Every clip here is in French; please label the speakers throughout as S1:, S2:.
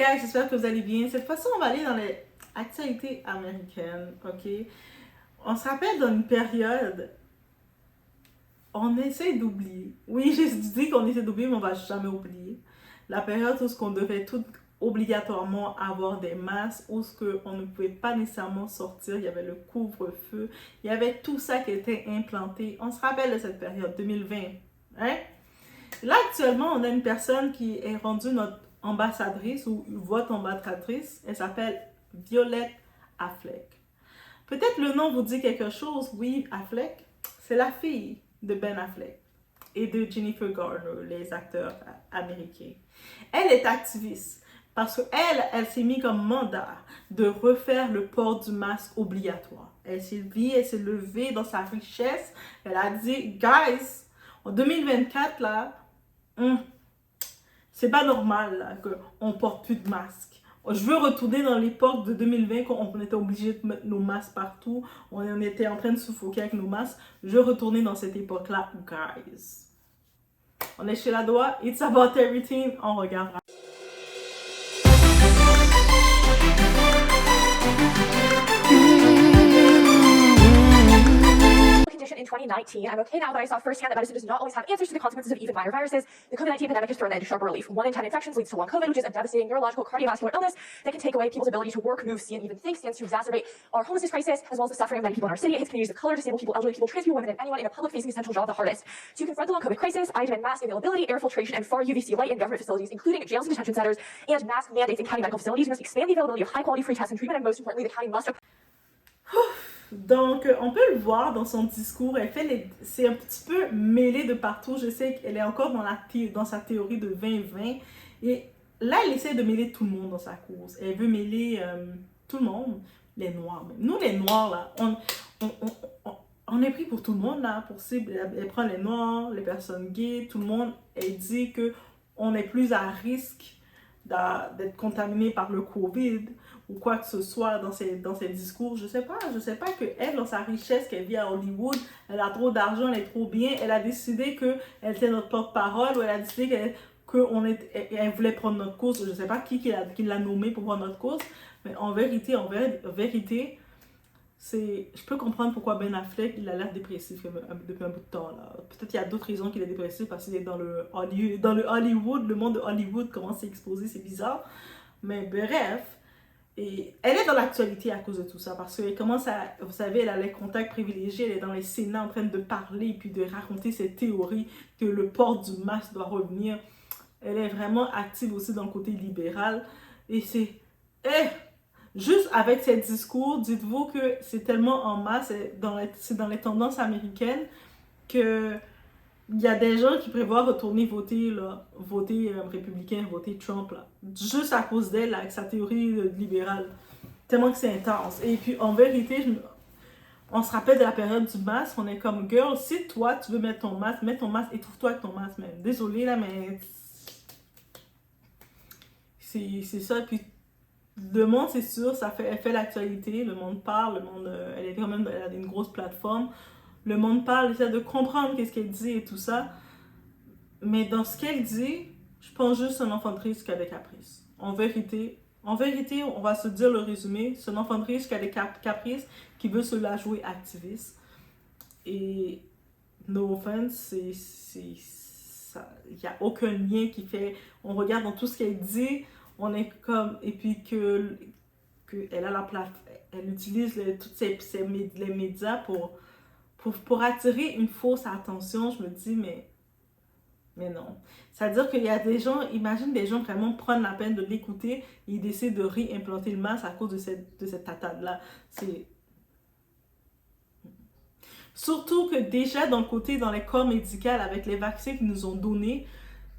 S1: guys, j'espère que vous allez bien. Cette fois-ci, on va aller dans les actualités américaines, ok? On se rappelle dans une période, on essaie d'oublier. Oui, j'ai dit qu'on essaie d'oublier, mais on va jamais oublier. La période où on devait tout obligatoirement avoir des masques, où on ne pouvait pas nécessairement sortir, il y avait le couvre-feu, il y avait tout ça qui était implanté. On se rappelle de cette période 2020, hein? Là, actuellement, on a une personne qui est rendue notre ambassadrice ou votre ambassadrice. Elle s'appelle Violette Affleck. Peut-être le nom vous dit quelque chose. Oui, Affleck, c'est la fille de Ben Affleck et de Jennifer Garner, les acteurs américains. Elle est activiste parce qu'elle s'est mise comme mandat de refaire le port du masque obligatoire. Elle s'est levée dans sa richesse. Elle a dit, guys, en 2024, là, c'est pas normal qu'on porte plus de masque. Je veux retourner dans l'époque de 2020 quand on était obligé de mettre nos masques partout. On était en train de suffoquer avec nos masques. Je veux retourner dans cette époque-là, guys. On est chez la doigt. It's about everything. On regardera.
S2: In 2019, I'm okay now that I saw firsthand that medicine does not always have answers to the consequences of even minor viruses. The COVID-19 pandemic has thrown an end to sharp relief. 1 in 10 infections leads to long COVID, which is a devastating neurological cardiovascular illness that can take away people's ability to work, move, see, and even think, stands to exacerbate our homelessness crisis, as well as the suffering of many people in our city. It hits communities of color, disabled people, elderly people, trans people, women, and anyone in a public-facing essential job the hardest. To confront the long COVID crisis, I demand mask availability, air filtration, and far UVC light in government facilities, including jails and detention centers, and mask mandates in county medical facilities. We must expand the availability of high-quality free tests and treatment, and most importantly, the county must...
S1: Donc, on peut le voir dans son discours, c'est un petit peu mêlé de partout. Je sais qu'elle est encore dans sa théorie de 2020. Et là, elle essaie de mêler tout le monde dans sa cause. Elle veut mêler tout le monde, les Noirs. Nous, les Noirs, là, on est pris pour tout le monde, là. Pour cible, elle prend les Noirs, les personnes gays, tout le monde. Elle dit qu'on est plus à risque d'être contaminé par le COVID ou quoi que ce soit dans ses discours. Je sais pas que elle, dans sa richesse qu'elle vit à Hollywood, elle a trop d'argent, elle est trop bien, elle a décidé qu'elle était notre porte-parole, ou elle a décidé qu'elle voulait prendre notre cause. Je sais pas qui l'a nommé pour prendre notre cause, mais en vérité, je peux comprendre pourquoi Ben Affleck, il a l'air dépressif depuis un bout de temps, là. Peut-être qu'il y a d'autres raisons qu'il est dépressif, parce qu'il est dans le Hollywood, le monde de Hollywood commence à exploser, c'est bizarre. Mais bref, et elle est dans l'actualité à cause de tout ça, parce qu'elle commence à, vous savez, elle a les contacts privilégiés, elle est dans les sénats en train de parler, et puis de raconter ses théories que le port du masque doit revenir. Elle est vraiment active aussi dans le côté libéral, et c'est... juste avec ces discours, dites-vous que c'est tellement en masse, c'est dans les tendances américaines, que il y a des gens qui prévoient retourner voter républicain, voter Trump, là, juste à cause d'elle, avec sa théorie libérale. Tellement que c'est intense. Et puis, en vérité, on se rappelle de la période du masque, on est comme, girl, si toi, tu veux mettre ton masque et trouve-toi avec ton masque, même. Désolée, là, mais... c'est ça, puis... Le monde, c'est sûr, elle fait l'actualité, le monde parle, elle a une grosse plateforme, le monde parle, essaie de comprendre qu'est-ce qu'elle dit et tout ça, mais dans ce qu'elle dit, je pense juste c'est un enfant triste qui a des caprices. En vérité, on va se dire le résumé, c'est un enfant triste qui a des caprices, qui veut se la jouer activiste, et no offense, il n'y a aucun lien qui fait, on regarde dans tout ce qu'elle dit, on est comme, et puis que elle a la elle utilise tous les médias pour attirer une fausse attention. Je me dis, mais non. C'est-à-dire qu'il y a des gens, imagine des gens vraiment prennent la peine de l'écouter et ils décident de réimplanter le masque à cause de cette tatade-là. C'est... Surtout que déjà dans les corps médicaux, avec les vaccins qu'ils nous ont donnés,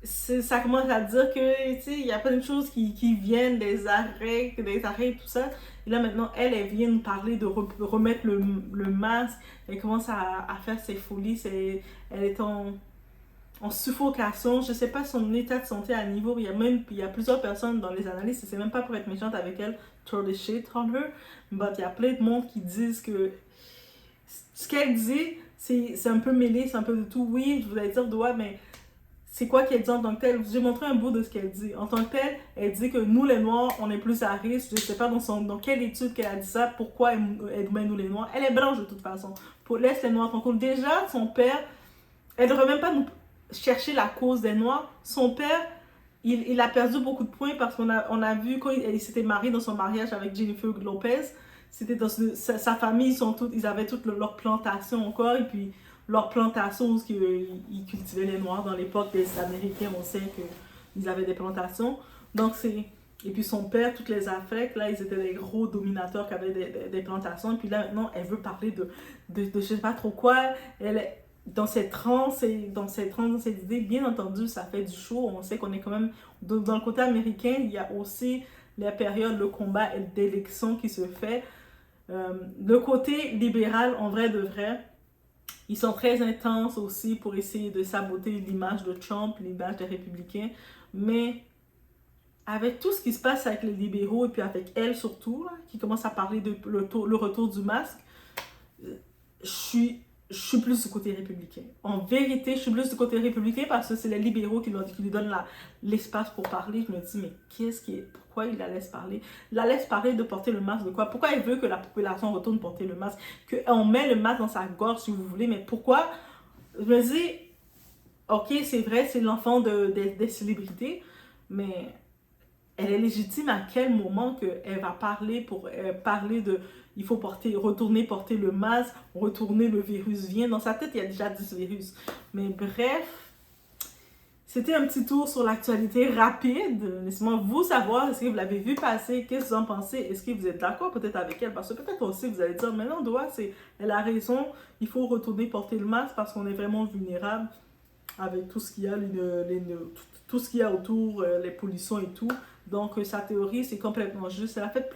S1: ça commence à dire que, tu sais, il y a plein de choses qui viennent, des arrêts, tout ça. Et là, maintenant, elle vient nous parler de remettre le masque. Elle commence à faire ses folies. Elle est en suffocation. Je sais pas son état de santé à niveau. Il y a plusieurs personnes dans les analystes, c'est même pas pour être méchante avec elle, throw the shit on her. Mais il y a plein de monde qui disent que ce qu'elle dit, c'est un peu mêlé, c'est un peu de tout. Oui, je voulais dire, ouais, mais c'est quoi qu'elle dit en tant que telle. J'ai montré un bout de ce qu'elle dit. En tant que telle, elle dit que nous, les Noirs, on est plus à risque. Je ne sais pas dans quelle étude qu'elle a dit ça, pourquoi elle met nous les Noirs. Elle est blanche de toute façon. Laisse les Noirs tranquilles. Déjà, son père, elle ne devrait même pas nous chercher la cause des Noirs. Son père, il a perdu beaucoup de points parce qu'on a vu quand il s'était marié dans son mariage avec Jennifer Lopez. C'était dans sa famille, ils avaient toutes leur plantation encore. Et puis, leur plantation où ils cultivaient les Noirs dans l'époque des Américains, on sait qu'ils avaient des plantations. Donc, et puis son père, toutes les Afriques, là, ils étaient des gros dominateurs qui avaient des plantations. Et puis là, maintenant, elle veut parler de je sais pas trop quoi. Elle est dans cette transe, dans cette idée, bien entendu, ça fait du show. On sait qu'on est quand même, dans le côté américain, il y a aussi les périodes de combat et d'élection qui se fait. Le côté libéral, en vrai de vrai, ils sont très intenses aussi pour essayer de saboter l'image de Trump, l'image des républicains. Mais avec tout ce qui se passe avec les libéraux et puis avec elle surtout, là, qui commence à parler de le retour du masque, je suis plus du côté républicain. En vérité, je suis plus du côté républicain parce que c'est les libéraux qui lui donnent l'espace pour parler. Je me dis, mais pourquoi il la laisse parler? Il la laisse parler de porter le masque de quoi? Pourquoi il veut que la population retourne porter le masque? Qu'on met le masque dans sa gorge si vous voulez, mais pourquoi? Je me dis, ok, c'est vrai, c'est l'enfant des célébrités, mais elle est légitime à quel moment qu'elle va parler pour parler de il faut retourner porter le masque, retourner le virus vient. Dans sa tête, il y a déjà 10 virus. Mais bref, c'était un petit tour sur l'actualité rapide. Laissez-moi vous savoir, est-ce que vous l'avez vu passer, qu'est-ce que vous en pensez, est-ce que vous êtes d'accord peut-être avec elle, parce que peut-être aussi vous allez dire, mais non, elle a raison, il faut retourner porter le masque parce qu'on est vraiment vulnérable avec tout ce qu'il y a, tout ce qu'il y a autour, les pollutions et tout. Donc, sa théorie, c'est complètement juste. Elle a fait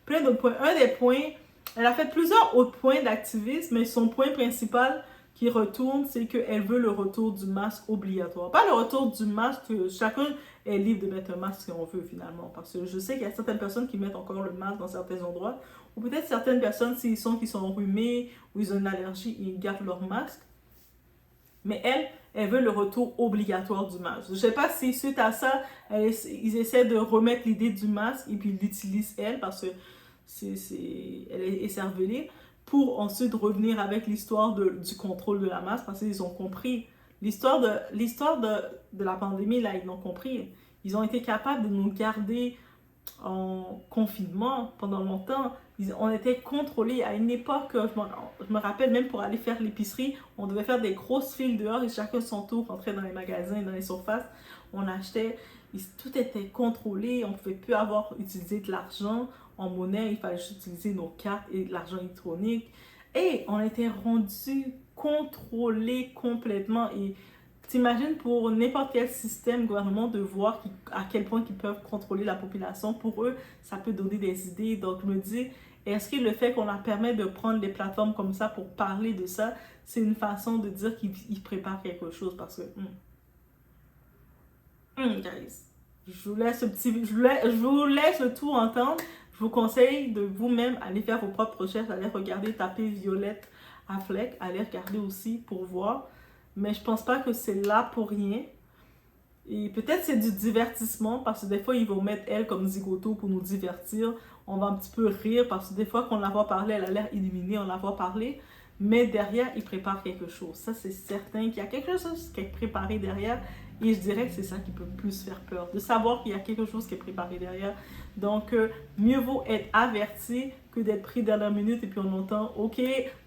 S1: plein d'autres points. Un des points, elle a fait plusieurs autres points d'activisme, mais son point principal qui retourne, c'est qu'elle veut le retour du masque obligatoire. Pas le retour du masque, chacun est libre de mettre un masque si on veut finalement. Parce que je sais qu'il y a certaines personnes qui mettent encore le masque dans certains endroits, ou peut-être certaines personnes, qui sont enrhumées ou ils ont une allergie, ils gardent leur masque. Mais elle veut le retour obligatoire du masque. Je ne sais pas si suite à ça, ils essaient de remettre l'idée du masque et puis ils l'utilisent elle parce que elle est écervelée pour ensuite revenir avec l'histoire du contrôle de la masse parce qu'ils ont compris. L'histoire de la pandémie, là, ils l'ont compris. Ils ont été capables de nous garder en confinement pendant longtemps. On était contrôlés. À une époque, je me rappelle même pour aller faire l'épicerie, on devait faire des grosses files dehors et chacun son tour rentrait dans les magasins, dans les surfaces. On achetait, tout était contrôlé, on ne pouvait plus utiliser de l'argent en monnaie, il fallait juste utiliser nos cartes et de l'argent électronique. Et on était rendus contrôlés complètement. Et t'imagines pour n'importe quel système gouvernement de voir à quel point ils peuvent contrôler la population. Pour eux, ça peut donner des idées. Donc, je me dis, est-ce que le fait qu'on leur permet de prendre des plateformes comme ça pour parler de ça, c'est une façon de dire qu'ils préparent quelque chose? Parce que, guys, je vous laisse le tout entendre. Je vous conseille de vous-même aller faire vos propres recherches, aller regarder, taper Violette Affleck, aller regarder aussi pour voir. Mais je pense pas que c'est là pour rien. Et peut-être c'est du divertissement parce que des fois ils vont mettre elle comme zigoto pour nous divertir. On va un petit peu rire parce que des fois qu'on la voit parler, elle a l'air illuminée, on la voit parler. Mais derrière, ils préparent quelque chose. Ça, c'est certain qu'il y a quelque chose qui est préparé derrière. Et je dirais que c'est ça qui peut plus faire peur. De savoir qu'il y a quelque chose qui est préparé derrière. Donc, mieux vaut être averti que d'être pris dans la minute et puis on entend, OK,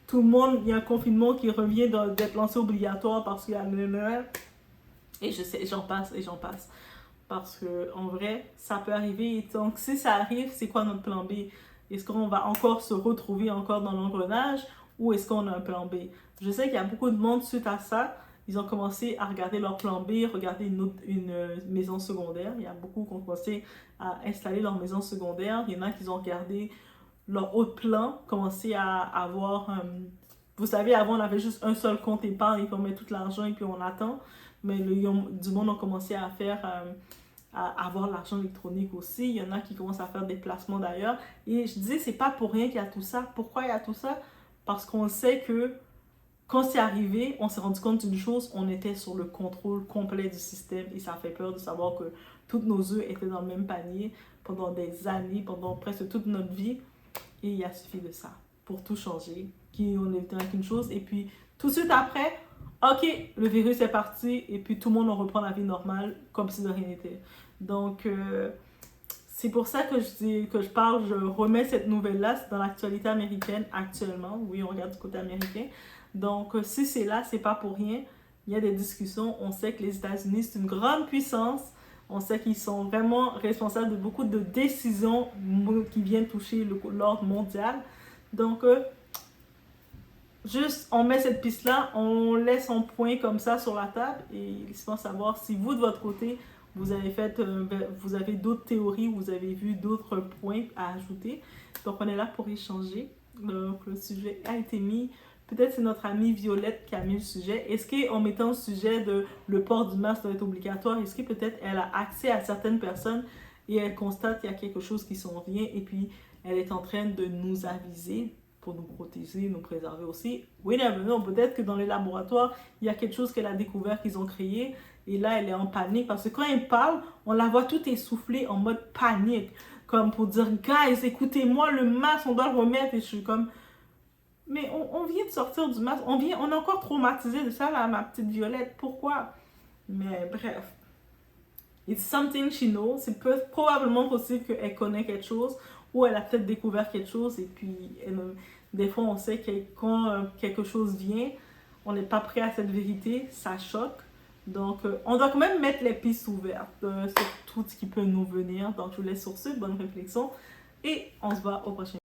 S1: tout le monde, il y a un confinement qui revient d'être lancé obligatoire parce qu'il y a et je sais, j'en passe. Parce que en vrai, ça peut arriver. Et donc, si ça arrive, c'est quoi notre plan B? Est-ce qu'on va encore se retrouver encore dans l'engrenage ou est-ce qu'on a un plan B? Je sais qu'il y a beaucoup de monde suite à ça. Ils ont commencé à regarder leur plan B, regarder une maison secondaire. Il y a beaucoup qui ont commencé à installer leur maison secondaire. Il y en a qui ont regardé leur autre plan, commencé à avoir... vous savez, avant, on avait juste un seul compte épargne et on met tout l'argent et puis on attend. Mais du monde a commencé à avoir l'argent électronique aussi. Il y en a qui commencent à faire des placements d'ailleurs. Et je disais, c'est pas pour rien qu'il y a tout ça. Pourquoi il y a tout ça? Parce qu'on sait que quand c'est arrivé, on s'est rendu compte d'une chose, on était sur le contrôle complet du système et ça fait peur de savoir que tous nos œufs étaient dans le même panier pendant des années, pendant presque toute notre vie. Et il a suffi de ça pour tout changer. On était avec une chose et puis tout de suite après, ok, le virus est parti et puis tout le monde en reprend la vie normale comme si de rien n'était. Donc, c'est pour ça que je remets cette nouvelle-là dans l'actualité américaine actuellement. Oui, on regarde du côté américain. Donc, si c'est là, c'est pas pour rien. Il y a des discussions. On sait que les États-Unis, c'est une grande puissance. On sait qu'ils sont vraiment responsables de beaucoup de décisions qui viennent toucher l'ordre mondial. Donc, juste, on met cette piste-là, on laisse un point comme ça sur la table et laissez-moi savoir si vous, de votre côté, vous avez d'autres théories, vous avez vu d'autres points à ajouter. Donc, on est là pour échanger. Donc, le sujet a été mis. Peut-être c'est notre amie Violette qui a mis le sujet. Est-ce qu'en mettant le sujet de le port du masque doit être obligatoire, est-ce que peut-être elle a accès à certaines personnes et elle constate qu'il y a quelque chose qui s'en vient et puis elle est en train de nous aviser pour nous protéger, nous préserver aussi. Oui, non, peut-être que dans les laboratoires, il y a quelque chose qu'elle a découvert qu'ils ont créé et là, elle est en panique parce que quand elle parle, on la voit tout essoufflée en mode panique, comme pour dire, guys, écoutez-moi, le masque, on doit le remettre et je suis comme... Mais on vient de sortir du masque, on est encore traumatisé de ça, là, ma petite Violette. Pourquoi? Mais bref. It's something she knows. C'est probablement possible qu'elle connaît quelque chose ou elle a peut-être découvert quelque chose et puis des fois on sait que quand quelque chose vient, on n'est pas prêt à cette vérité, ça choque. Donc on doit quand même mettre les pistes ouvertes sur tout ce qui peut nous venir. Donc je vous laisse sur ce, bonne réflexion et on se voit au prochain.